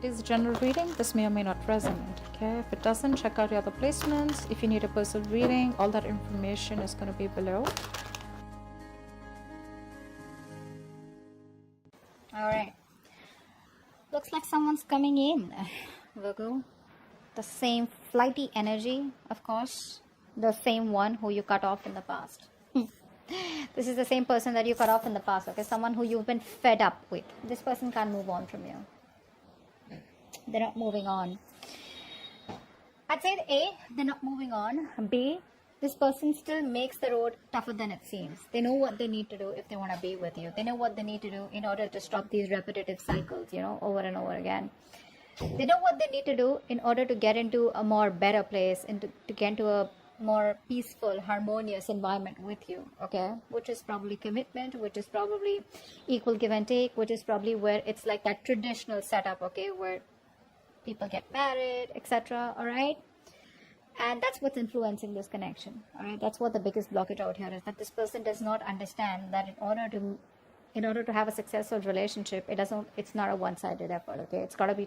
is a general reading. This may or may not resonate. Okay, if it doesn't, check out your other placements. If you need a personal reading, all that information is going to be below. All right, looks like someone's coming in, Virgo. The same flighty energy, of course, the same one who you cut off in the past. This is the same person that you cut off in the past, okay? Someone who you've been fed up with. This person can't move on from you. They're not moving on. I'd say A, they're not moving on. B, this person still makes the road tougher than it seems. They know what they need to do if they want to be with you. They know what they need to do in order to stop these repetitive cycles, you know, over and over again. They know what they need to do in order to get into a more better place and to get into a more peaceful, harmonious environment with you, okay? Which is probably commitment, which is probably equal give and take, which is probably where it's like that traditional setup, okay? Where people get married, etc., all right? And that's what's influencing this connection, all right? That's what the biggest blockage out here is, that this person does not understand that in order to have a successful relationship, it's not a one-sided effort, okay? It's got to be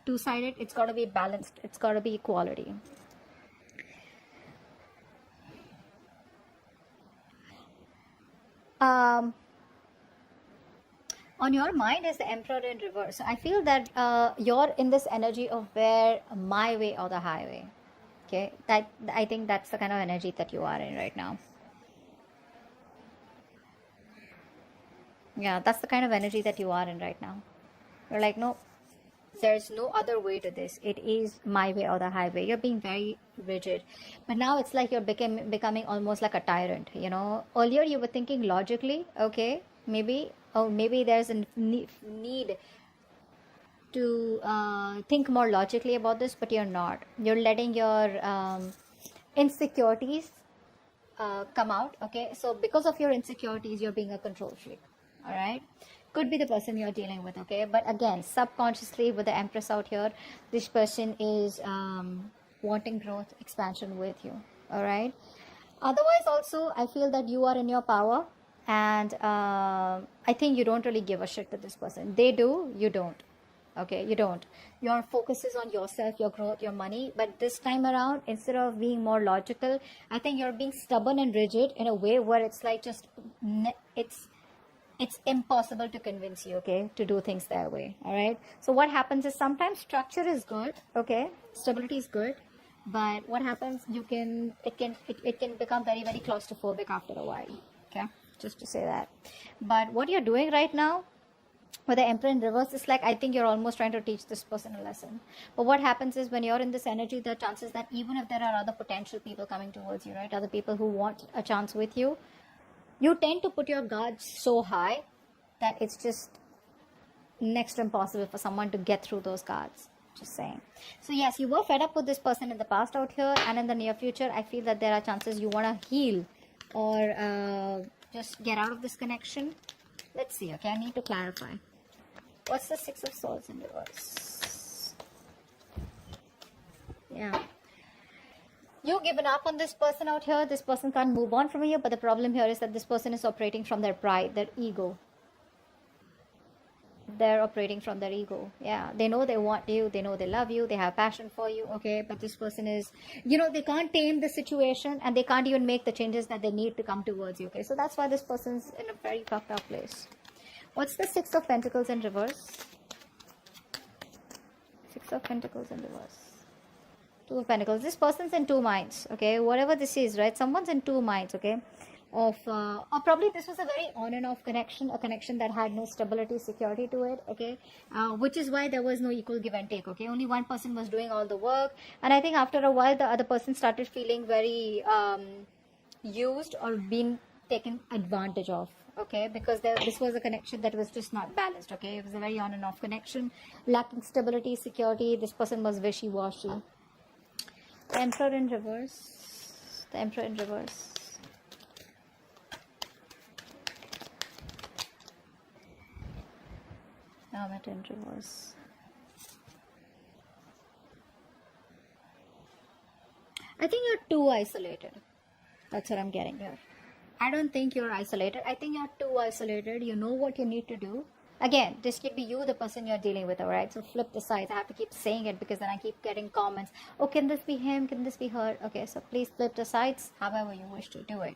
two-sided, it's got to be balanced, it's got to be equality. On your mind is the Emperor in reverse. I feel that you're in this energy of where my way or the highway, okay? That I think that's the kind of energy that you are in right now. Yeah, that's the kind of energy that you are in right now. You're like, no, there's no other way to this. It is my way or the highway. You're being very rigid. But now it's like you're becoming almost like a tyrant, you know. Earlier you were thinking logically, okay, maybe there's a need to think more logically about this, but you're not. You're letting your insecurities come out, okay. So because of your insecurities, you're being a control freak, all right. Could be the person you're dealing with, okay. But again, subconsciously with the Empress out here, this person is wanting growth, expansion with you, all right. Otherwise also, I feel that you are in your power, and I think you don't really give a shit to this person. They do, you don't, okay. You don't. Your focus is on yourself, your growth, your money. But this time around, instead of being more logical, I think you're being stubborn and rigid in a way where it's like just it's impossible to convince you, okay, to do things their way, all right. So what happens is sometimes structure is good, okay, stability is good, but what happens, it can become very, very claustrophobic after a while, okay, just to say that. But what you're doing right now with the Emperor in reverse is like, I think you're almost trying to teach this person a lesson. But what happens is when you're in this energy, there are chances that even if there are other potential people coming towards you, right, other people who want a chance with you, you tend to put your guards so high that it's just next to impossible for someone to get through those guards. Just saying. So yes, you were fed up with this person in the past out here, and in the near future, I feel that there are chances you want to heal or just get out of this connection. Let's see, okay, I need to clarify. What's the Six of Swords in reverse? Yeah. You've given up on this person out here. This person can't move on from you. But the problem here is that this person is operating from their pride, their ego. They're operating from their ego. Yeah, they know they want you. They know they love you. They have passion for you. Okay, but this person is, you know, they can't tame the situation, and they can't even make the changes that they need to come towards you. Okay, so that's why this person's in a very fucked up place. What's the Six of Pentacles in reverse? Six of Pentacles in reverse. Two of Pentacles. This person's in two minds, okay, whatever this is, right? Someone's in two minds, okay, of or probably this was a very on and off connection, a connection that had no stability, security to it, okay, which is why there was no equal give and take, okay. Only one person was doing all the work, and I think after a while the other person started feeling very used or being taken advantage of, okay, because this was a connection that was just not balanced, okay. It was a very on and off connection, lacking stability, security. This person was wishy-washy. The Emperor in reverse. The Emperor in reverse. Hermit in reverse. I think you're too isolated. That's what I'm getting here. I don't think you're isolated. I think you're too isolated. You know what you need to do. Again, this could be you, the person you're dealing with, all right? So flip the sides. I have to keep saying it because then I keep getting comments. Oh, can this be him? Can this be her? Okay, so please flip the sides however you wish to do it.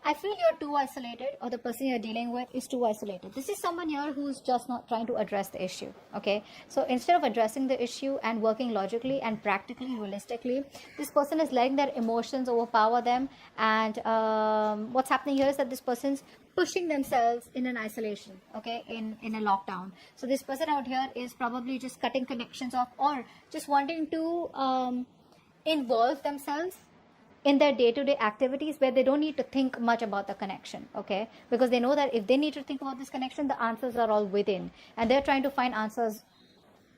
I feel you're too isolated, or the person you're dealing with is too isolated. This is someone here who's just not trying to address the issue, okay? So instead of addressing the issue and working logically and practically, realistically, this person is letting their emotions overpower them. And what's happening here is that this person's pushing themselves in an isolation, okay, in a lockdown. So this person out here is probably just cutting connections off, or just wanting to involve themselves in their day-to-day activities where they don't need to think much about the connection, okay? Because they know that if they need to think about this connection, the answers are all within, and they're trying to find answers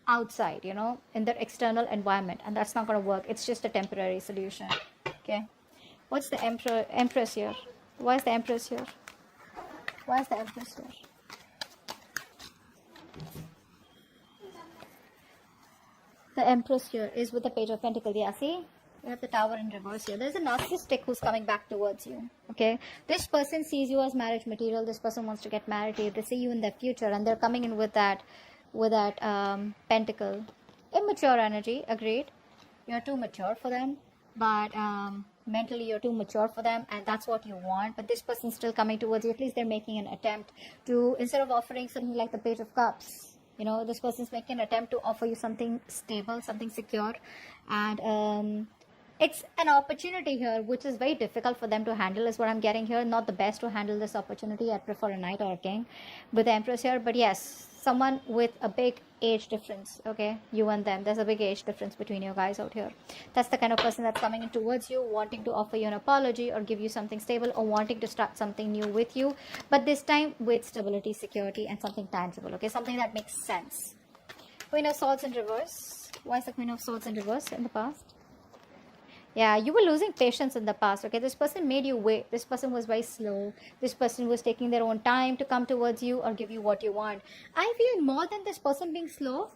outside, you know, in their external environment, and that's not going to work. It's just a temporary solution, okay? What's the Empress here? Why is the Empress here? Why is the Empress here? The Empress here is with the Page of Pentacles. Yeah, see? We have the Tower in reverse here. There's a narcissistic who's coming back towards you, okay? This person sees you as marriage material. This person wants to get married to you. They see you in their future, and they're coming in with that pentacle. Immature energy, agreed. You're too mature for them, but mentally you're too mature for them, and that's what you want. But this person's still coming towards you. At least they're making an attempt to, instead of offering something like the Page of Cups, you know, this person's making an attempt to offer you something stable, something secure, and it's an opportunity here which is very difficult for them to handle, is what I'm getting here. Not the best to handle this opportunity. I'd prefer a Knight or a King with the Empress here. But yes, someone with a big age difference, okay? You and them, there's a big age difference between you guys out here. That's the kind of person that's coming in towards you, wanting to offer you an apology or give you something stable, or wanting to start something new with you. But this time with stability, security, and something tangible, okay? Something that makes sense. Queen of Swords in reverse. Why is the Queen of Swords in reverse in the past? Yeah, you were losing patience in the past, okay? This person made you wait. This person was very slow. This person was taking their own time to come towards you or give you what you want. I feel more than this person being slow,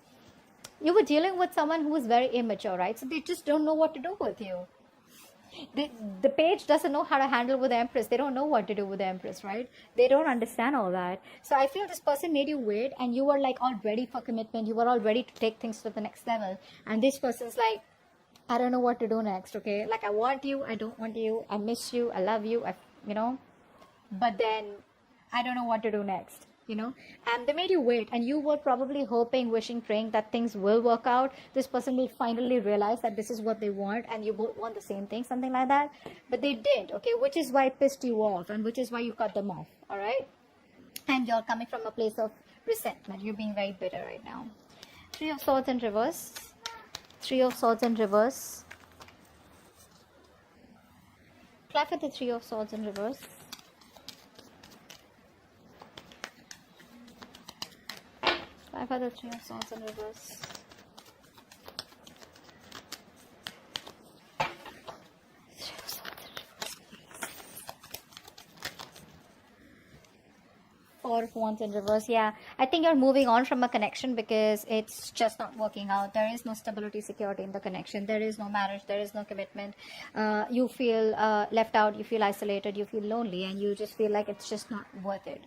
you were dealing with someone who was very immature, right? So they just don't know what to do with you. The page doesn't know how to handle with the Empress. They don't know what to do with the Empress, right? They don't understand all that. So I feel this person made you wait, and you were like all ready for commitment. You were all ready to take things to the next level. And this person's like, I don't know what to do next, okay? Like, I want you, I don't want you, I miss you, I love you, you know? But then, I don't know what to do next, you know? And they made you wait, and you were probably hoping, wishing, praying that things will work out. This person will finally realize that this is what they want, and you both want the same thing, something like that. But they didn't, okay? Which is why it pissed you off, and which is why you cut them off, alright? And you're coming from a place of resentment. You're being very bitter right now. Three of Swords in reverse. Three of Swords in reverse. Clap for the Three of Swords in reverse. Clap for the Three of Swords in reverse. Four of Wands in reverse. Yeah, I think you're moving on from a connection because it's just not working out. There is no stability, security in the connection. There is no marriage. There is no commitment. You feel left out. You feel isolated. You feel lonely, and you just feel like it's just not worth it.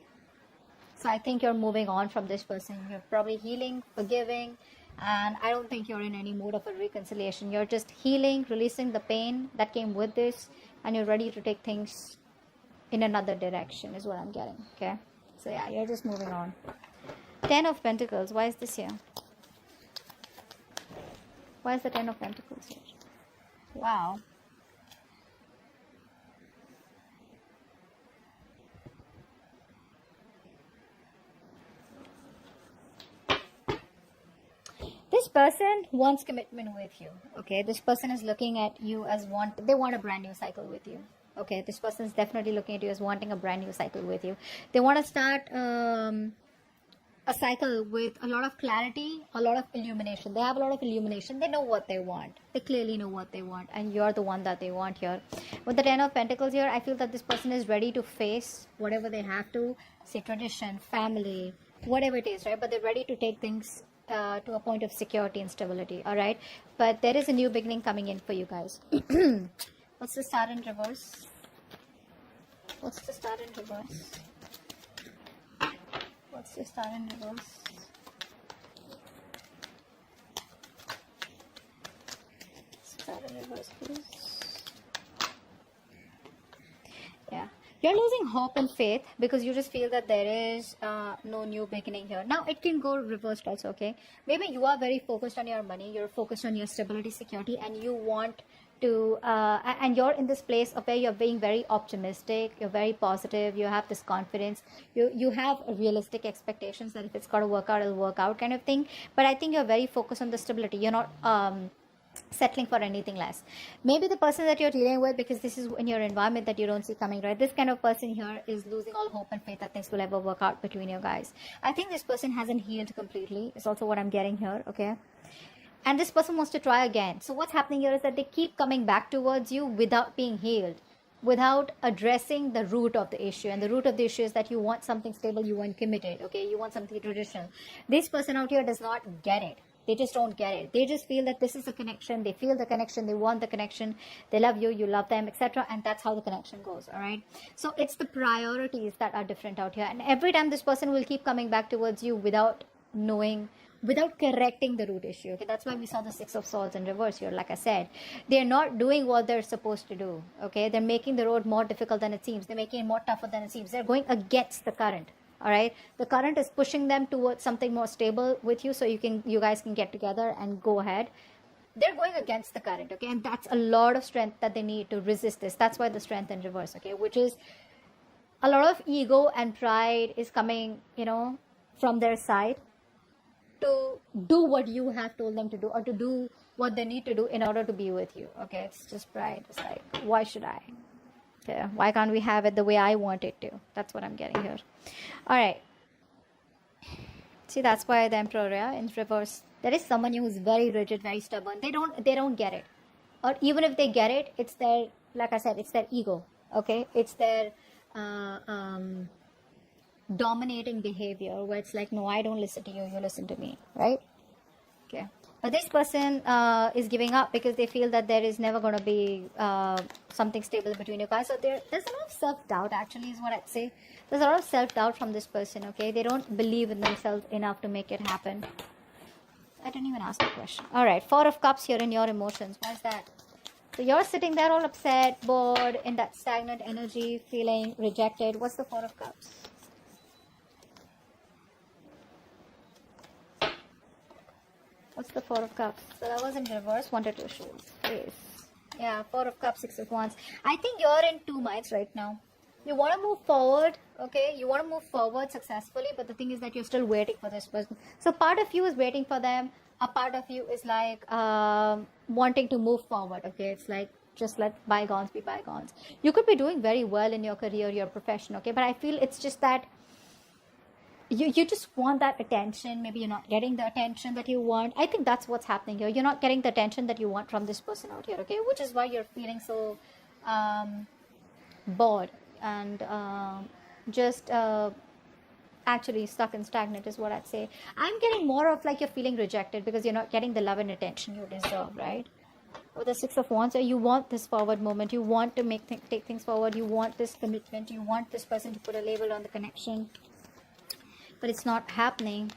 So I think you're moving on from this person. You're probably healing, forgiving, and I don't think you're in any mood of a reconciliation. You're just healing, releasing the pain that came with this, and you're ready to take things in another direction is what I'm getting, okay? So yeah, you're just moving on. 10 of Pentacles. Why is this here? Why is the 10 of Pentacles here? Wow. This person wants commitment with you, okay? This person is looking at you as they want a brand new cycle with you. Okay, this person is definitely looking at you as wanting a brand new cycle with you. They want to start a cycle with a lot of clarity, a lot of illumination. They have a lot of illumination. They know what they want. They clearly know what they want. And you're the one that they want here. With the 10 of Pentacles here, I feel that this person is ready to face whatever they have to. Say tradition, family, whatever it is, right? But they're ready to take things to a point of security and stability, all right? But there is a new beginning coming in for you guys. What's the Star in reverse? What's the Star in reverse? What's What's the star in reverse? Star in reverse, please. Yeah, you're losing hope and faith because you just feel that there is no new beginning here. Now it can go reversed also, okay? Maybe you are very focused on your money, you're focused on your stability, security, and you want to and you're in this place of where you're being very optimistic, you're very positive, you have this confidence, you have realistic expectations that if it's got to work out, it'll work out, kind of thing. But I think you're very focused on the stability. You're not settling for anything less. Maybe the person that you're dealing with, because this is in your environment that you don't see coming, right? This kind of person here is losing all hope and faith that things will ever work out between you guys. I think this person hasn't healed completely. It's also what I'm getting here, okay? And this person wants to try again. So what's happening here is that they keep coming back towards you without being healed, without addressing the root of the issue. And the root of the issue is that you want something stable, you want committed, okay? You want something traditional. This person out here does not get it. They just don't get it. They just feel that this is a connection. They feel the connection. They want the connection. They love you. You love them, etc. And that's how the connection goes, all right? So it's the priorities that are different out here. And every time this person will keep coming back towards you without knowing, without correcting the root issue, okay? That's why we saw the Six of Swords in reverse here. Like I said, they're not doing what they're supposed to do, okay? They're making the road more difficult than it seems. They're making it more tougher than it seems. They're going against the current. All right, the current is pushing them towards something more stable with you, so you guys can get together and go ahead. They're going against the current, okay? And that's a lot of strength that they need to resist this. That's why the strength in reverse, okay? Which is a lot of ego and pride is coming, you know, from their side to do what you have told them to do, or to do what they need to do in order to be with you, okay? It's just pride. It's like, why should I? Okay, why can't we have it the way I want it to? That's what I'm getting here. All right. See, that's why the Emperor, yeah, in reverse. There is someone who's very rigid, very stubborn. They don't get it. Or even if they get it, it's their, like I said, it's their ego. Okay? It's their dominating behavior where it's like, no, I don't listen to you, you listen to me, right? Okay. But this person is giving up because they feel that there is never going to be something stable between you guys. So there's a lot of self-doubt, actually, is what I'd say. There's a lot of self-doubt from this person, okay? They don't believe in themselves enough to make it happen. I didn't even ask the question. All right, Four of Cups here in your emotions. Why is that? So you're sitting there all upset, bored, in that stagnant energy, feeling rejected. What's the Four of Cups? What's the Four of Cups? So that was in reverse. Wanted to show face. Yeah, Four of Cups, Six of Wands. I think you're in two minds right now. You want to move forward, okay? You want to move forward successfully, but the thing is that you're still waiting for this person. So part of you is waiting for them. A part of you is like wanting to move forward, okay? It's like, just let bygones be bygones. You could be doing very well in your career, your profession, okay? But I feel it's just that you just want that attention. Maybe you're not getting the attention that you want. I think that's what's happening here. You're not getting the attention that you want from this person out here, okay? Which is why you're feeling so bored and just actually stuck and stagnant is what I'd say. I'm getting more of like you're feeling rejected because you're not getting the love and attention you deserve, right? With the Six of Wands, you want this forward moment. You want to take things forward. You want this commitment. You want this person to put a label on the connection. But it's not happening,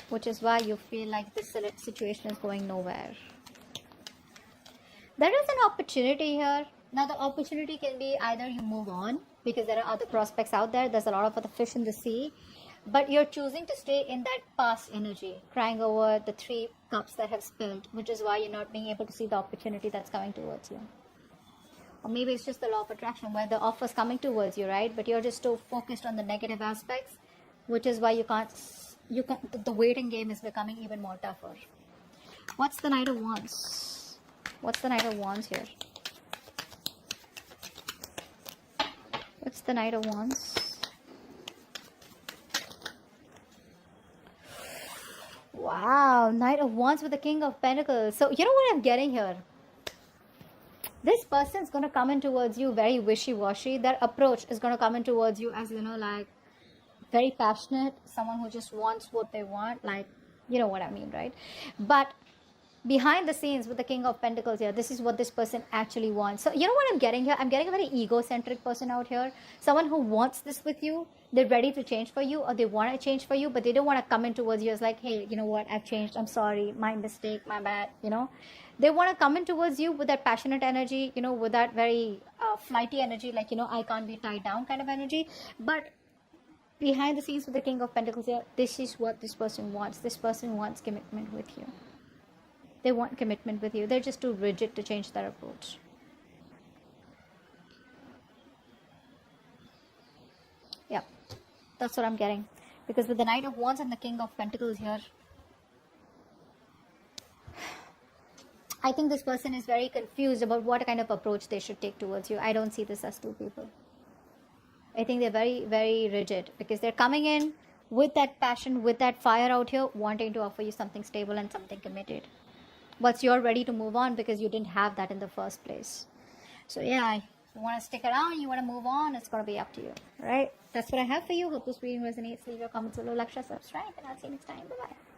which is why you feel like this situation is going nowhere. There is an opportunity here. Now the opportunity can be either you move on because there are other prospects out there. There's a lot of other fish in the sea. But you're choosing to stay in that past energy, crying over the Three Cups that have spilled, which is why you're not being able to see the opportunity that's coming towards you. Or maybe it's just the law of attraction where the offer's coming towards you, right? But you're just so focused on the negative aspects, which is why you can't, the waiting game is becoming even more tougher. What's the Knight of Wands? What's the Knight of Wands here? What's the Knight of Wands? Wow, Knight of Wands with the King of Pentacles. So you know what I'm getting here? This person's going to come in towards you very wishy-washy. Their approach is going to come in towards you as, you know, like very passionate. Someone who just wants what they want. Like, you know what I mean, right? But behind the scenes with the King of Pentacles here, this is what this person actually wants. So you know what I'm getting here? I'm getting a very egocentric person out here. Someone who wants this with you. They're ready to change for you, or they want to change for you, but they don't want to come in towards you as like, hey, you know what? I've changed. I'm sorry. My mistake. My bad. You know, they want to come in towards you with that passionate energy, you know, with that very flighty energy, like, you know, I can't be tied down kind of energy. But behind the scenes with the King of Pentacles here, this is what this person wants. This person wants commitment with you. They want commitment with you. They're just too rigid to change their approach. Yeah, that's what I'm getting. Because with the Knight of Wands and the King of Pentacles here, I think this person is very confused about what kind of approach they should take towards you. I don't see this as two people. I think they're very, very rigid because they're coming in with that passion, with that fire out here, wanting to offer you something stable and something committed. But you're ready to move on because you didn't have that in the first place. So yeah, if you want to stick around, you want to move on, it's going to be up to you. Right? That's what I have for you. Hope this reading resonates. Leave your comments below, like, share, subscribe, and I'll see you next time. Bye-bye.